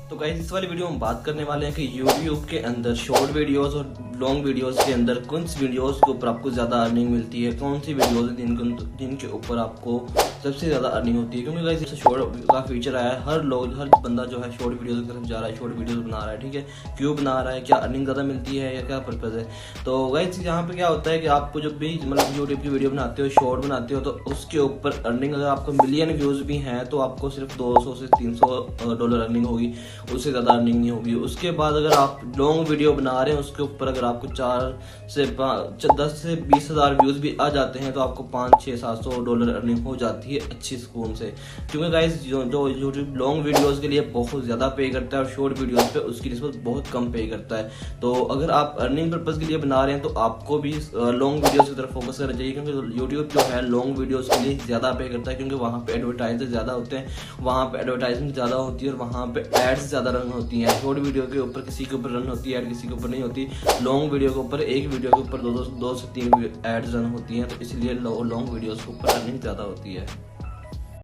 तो गाइस इस वाली वीडियो में बात करने वाले हैं कि YouTube के अंदर शॉर्ट वीडियोस और लॉन्ग वीडियोस के अंदर कौन सी वीडियोस के ऊपर आपको ज़्यादा अर्निंग मिलती है, कौन सी वीडियोस जिनके ऊपर आपको सबसे ज़्यादा अर्निंग होती है। क्योंकि गाइस इससे शॉर्ट का फीचर आया है, हर बंदा जो है शॉर्ट वीडियोस की तरफ जा रहा है, शॉर्ट वीडियोस बना रहा है। ठीक है, क्यों बना रहा है, क्या अर्निंग ज़्यादा मिलती है या क्या पर्पज़ है। तो गाइस यहाँ पे क्या होता है कि आपको जब भी मतलब यूट्यूब की वीडियो बनाते हो, शॉर्ट बनाते हो, तो उसके ऊपर अर्निंग अगर आपको मिलियन व्यूज़ भी हैं तो आपको सिर्फ 200 से 300 डॉलर अर्निंग होगी, उससे ज़्यादा अर्निंग नहीं होगी। उसके बाद अगर आप लॉन्ग वीडियो बना रहे हैं उसके ऊपर अगर आपको 10 से 20 हज़ार व्यूज़ भी आ जाते हैं तो आपको 500-600-700 डॉलर अर्निंग हो जाती है अच्छी सुकून से। क्योंकि गाइस जो यूट्यूब लॉन्ग वीडियोज़ के लिए बहुत ज़्यादा पे करता है और शॉर्ट वीडियोज़ पे उसकी निस्बत बहुत कम पे करता है। तो अगर आप अर्निंग पर्पज़ के लिए बना रहे हैं तो आपको भी लॉन्ग वीडियोज़ की तरफ फोकस करना चाहिए। क्योंकि यूट्यूब जो है लॉन्ग वीडियोज़ के लिए ज़्यादा पे करता है, क्योंकि वहाँ पे एडवर्टाइजर ज़्यादा होते हैं, वहाँ पे एडवर्टाइजमेंट ज़्यादा होती है और वहाँ पे एड्स ज़्यादा रन होती हैं। शॉर्ट वीडियो के ऊपर किसी के ऊपर रन होती है एड, किसी के ऊपर नहीं होती। लॉन्ग वीडियो के ऊपर एक वीडियो के ऊपर 2 से 3 एड्स रन होती हैं, तो इसलिए लॉन्ग वीडियोज़ के ऊपर अर्निंग ज़्यादा होती है।